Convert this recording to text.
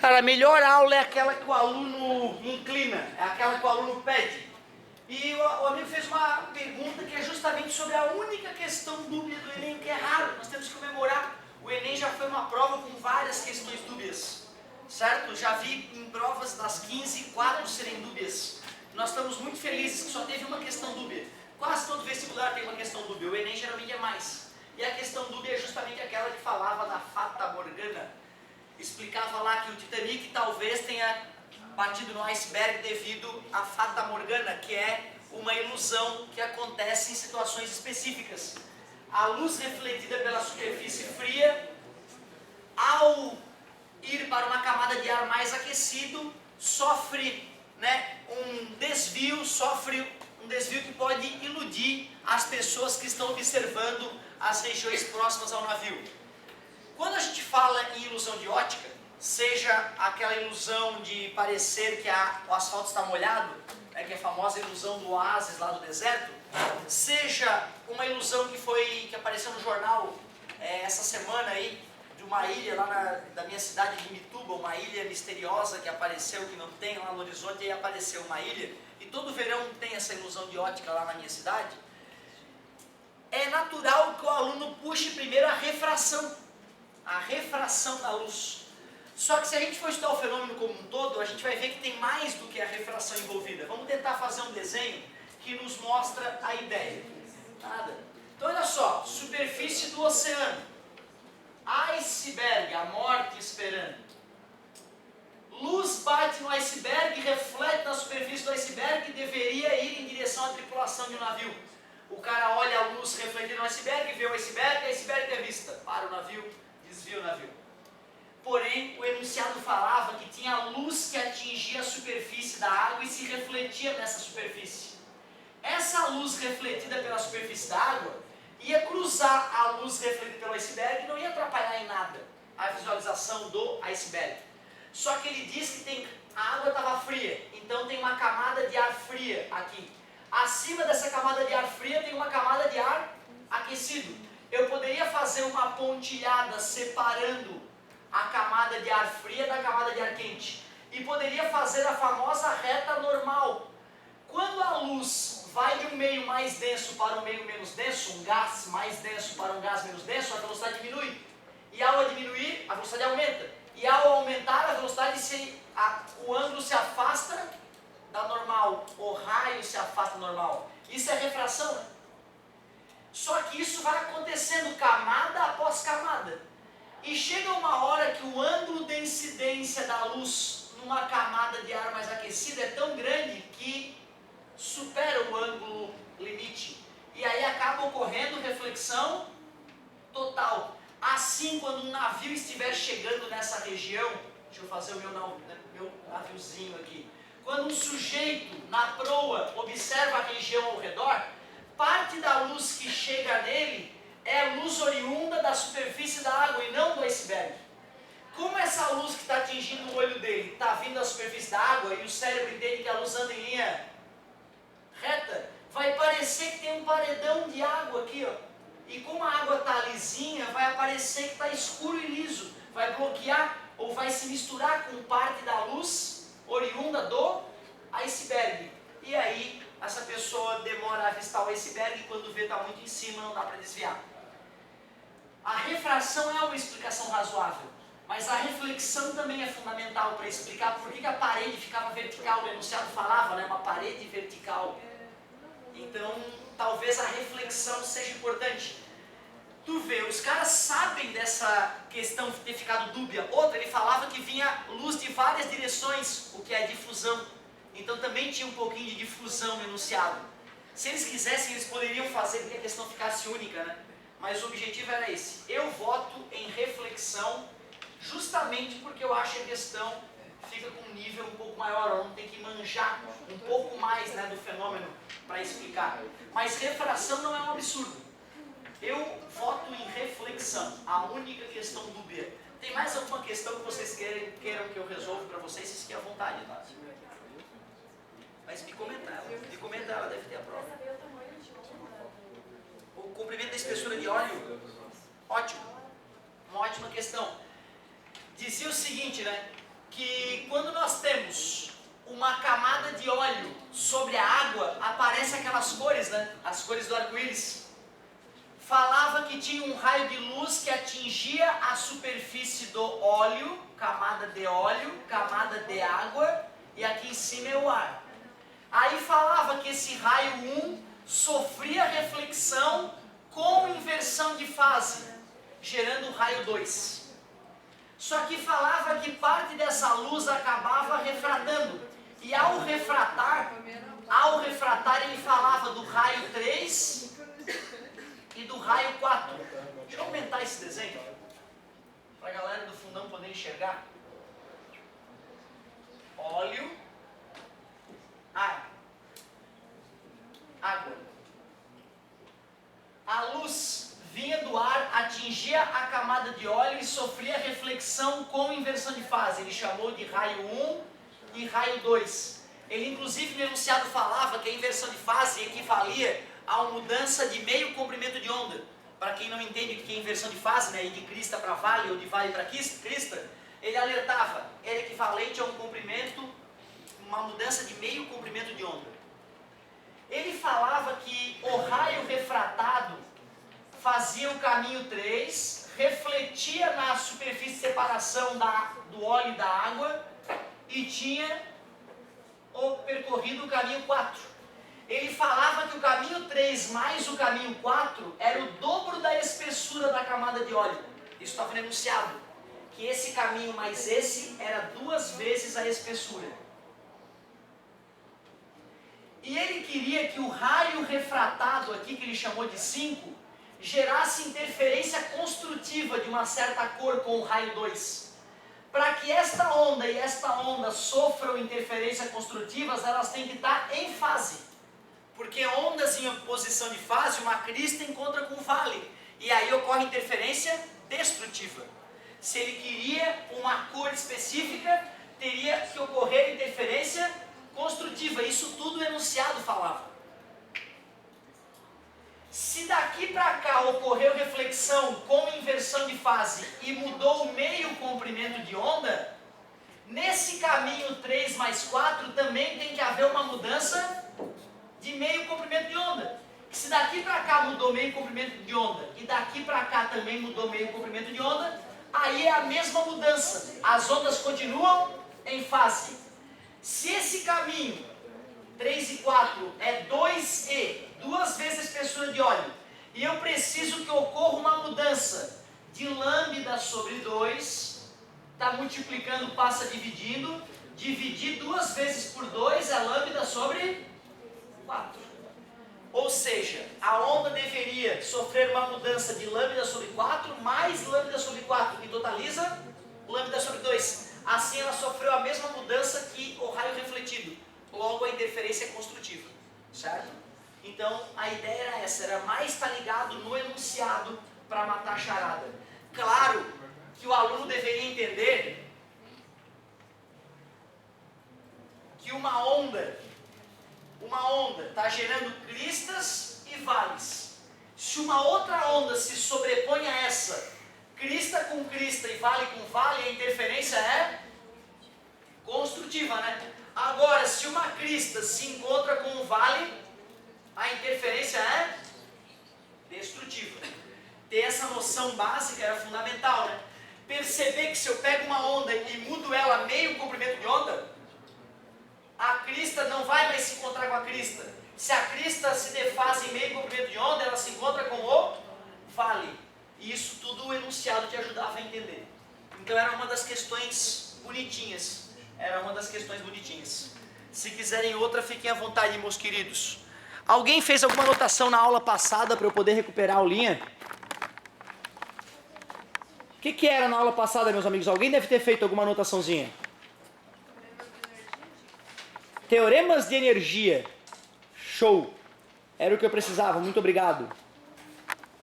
Cara, a melhor aula é aquela que o aluno inclina, é aquela que o aluno pede. E o amigo fez uma pergunta que é justamente sobre a única questão dúbia do Enem, que é raro, nós temos que comemorar. O Enem já foi uma prova com várias questões dúbias, certo? Já vi em provas das 15, 4 serem dúbias. Nós estamos muito felizes que só teve uma questão dúbia. Quase todo vestibular tem uma questão dúbia, o Enem geralmente é mais. E a questão dúbia é justamente aquela que falava da Fata Morgana. Explicava lá que o Titanic talvez tenha batido no iceberg devido à Fata Morgana, que é uma ilusão que acontece em situações específicas. A luz refletida pela superfície fria, ao ir para uma camada de ar mais aquecido, sofre um desvio que pode iludir as pessoas que estão observando as regiões próximas ao navio. Quando a gente fala em ilusão de ótica, seja aquela ilusão de parecer que o asfalto está molhado, que é a famosa ilusão do oásis lá do deserto, seja uma ilusão que apareceu no jornal essa semana aí, de uma ilha lá da minha cidade de Mituba, uma ilha misteriosa que apareceu, que não tem lá no horizonte, e aí apareceu uma ilha, e todo verão tem essa ilusão de ótica lá na minha cidade. É natural que o aluno puxe primeiro a refração da luz. Só que se a gente for estudar o fenômeno como um todo, a gente vai ver que tem mais do que a refração envolvida. Vamos tentar fazer um desenho que nos mostra a ideia. Nada. Então olha só, superfície do oceano. Iceberg, a morte esperando. Luz bate no iceberg, reflete na superfície do iceberg e deveria ir em direção à tripulação de um navio. O cara olha a luz refletida no iceberg, vê o iceberg é vista. Para o navio, desvia o navio. Porém, o enunciado falava que tinha luz que atingia a superfície da água e se refletia nessa superfície. Essa luz refletida pela superfície da água ia cruzar a luz refletida pelo iceberg e não ia atrapalhar em nada a visualização do iceberg. Só que ele diz que a água estava fria, então tem uma camada de ar fria aqui. Acima dessa camada de ar fria tem uma camada de ar aquecido. Eu poderia fazer uma pontilhada separando a camada de ar fria da camada de ar quente. E poderia fazer a famosa reta normal. Quando a luz vai de um meio mais denso para um meio menos denso, um gás mais denso para um gás menos denso, a velocidade diminui. E ao diminuir, a velocidade aumenta. E ao aumentar a velocidade, o ângulo se afasta da normal, o raio se afasta da normal. Isso é refração, né? Só que isso vai acontecendo camada após camada. E chega uma hora que o ângulo de incidência da luz numa camada de ar mais aquecida é tão grande que supera o ângulo limite. E aí acaba ocorrendo reflexão total. Assim, quando um navio estiver chegando nessa região, deixa eu fazer o meu naviozinho aqui. Quando um sujeito na proa observa a região ao redor, parte da luz que chega nele é luz oriunda da superfície da água e não do iceberg. Como essa luz que está atingindo o olho dele está vindo da superfície da água e o cérebro entende que a luz anda em linha reta, vai parecer que tem um paredão de água aqui, ó. E como a água está lisinha, vai aparecer que está escuro e liso. Vai bloquear ou vai se misturar com parte da luz oriunda do iceberg. E aí, essa pessoa demora a avistar o iceberg e quando vê está muito em cima, não dá para desviar. A refração é uma explicação razoável, mas a reflexão também é fundamental para explicar por que a parede ficava vertical. O enunciado falava, uma parede vertical. Então, talvez a reflexão seja importante. Tu vê, os caras sabem dessa questão de ter ficado dúbia. Outra, ele falava que vinha luz de várias direções, o que é difusão. Então também tinha um pouquinho de difusão no enunciado. Se eles quisessem, eles poderiam fazer com que a questão ficasse única, né? Mas o objetivo era esse. Eu voto em reflexão, justamente porque eu acho que a questão fica com um nível um pouco maior, o aluno tem que manjar um pouco mais do fenômeno para explicar. Mas refração não é um absurdo. Eu voto em reflexão, a única questão dúbia. Tem mais alguma questão que vocês queiram que eu resolva para vocês? Vocês fiquem à vontade, tá? Mas me comenta ela deve ter a prova. O comprimento da espessura de óleo, ótimo, uma ótima questão. Dizia o seguinte, que quando nós temos uma camada de óleo sobre a água, aparecem aquelas cores, né? As cores do arco-íris. Falava que tinha um raio de luz que atingia a superfície do óleo, camada de óleo, camada de água, e aqui em cima é o ar. Aí falava que esse raio 1 sofria reflexão com inversão de fase, gerando o raio 2. Só que falava que parte dessa luz acabava refratando. E ao refratar ele falava do raio 3 e do raio 4. Deixa eu aumentar esse desenho, para a galera do fundão poder enxergar. Óleo, ar, água. A luz vinha do ar, atingia a camada de óleo e sofria reflexão com inversão de fase. Ele chamou de raio 1 e raio 2. Ele inclusive no enunciado falava que a inversão de fase equivalia a uma mudança de meio comprimento de onda. Para quem não entende o que é inversão de fase, né, e de crista para vale ou de vale para crista, ele alertava, era equivalente a um comprimento, uma mudança de meio comprimento de onda. Ele falava que o raio refratado fazia o caminho 3, refletia na superfície de separação do óleo e da água e tinha percorrido o caminho 4. Ele falava que o caminho 3 mais o caminho 4 era o dobro da espessura da camada de óleo. Isso estava no enunciado, que esse caminho mais esse era 2 vezes a espessura. E ele queria que o raio refratado aqui, que ele chamou de 5, gerasse interferência construtiva de uma certa cor com o raio 2. Para que esta onda e esta onda sofram interferência construtivas, elas têm que estar em fase. Porque ondas em oposição de fase, uma crista encontra com um vale. E aí ocorre interferência destrutiva. Se ele queria uma cor específica, teria que ocorrer interferência construtiva. Isso tudo o enunciado falava. Se daqui para cá ocorreu reflexão com inversão de fase e mudou o meio comprimento de onda, nesse caminho 3 mais 4 também tem que haver uma mudança de meio comprimento de onda. Se daqui para cá mudou meio comprimento de onda e daqui para cá também mudou meio comprimento de onda, aí é a mesma mudança. As ondas continuam em fase. Se esse caminho 3 e 4 é 2E, 2 vezes a espessura de óleo, e eu preciso que ocorra uma mudança de lambda sobre 2, está multiplicando, passa dividindo, dividir 2 vezes por 2 é lambda sobre 4. Ou seja, a onda deveria sofrer uma mudança de lambda sobre 4 mais lambda sobre 4, que totaliza lambda sobre 2. Assim ela sofreu a mesma mudança que o raio refletido. Logo a interferência é construtiva, certo? Então a ideia era essa, era mais estar ligado no enunciado para matar a charada. Claro que o aluno deveria entender que uma onda está gerando cristas e vales. Se uma outra onda se sobrepõe a essa, crista com crista e vale com vale, a interferência é construtiva, né? Agora, se uma crista se encontra com um vale, a interferência é destrutiva. Ter essa noção básica era fundamental, né? Perceber que se eu pego uma onda e mudo ela meio comprimento de onda, a crista não vai mais se encontrar com a crista. Se a crista se defaz em meio comprimento de onda, ela se encontra com o vale. E isso tudo o enunciado te ajudava a entender. Então era uma das questões bonitinhas. Se quiserem outra, fiquem à vontade, meus queridos. Alguém fez alguma anotação na aula passada para eu poder recuperar a aulinha? O que era na aula passada, meus amigos? Alguém deve ter feito alguma anotaçãozinha. Teoremas de energia. Show. Era o que eu precisava. Muito obrigado.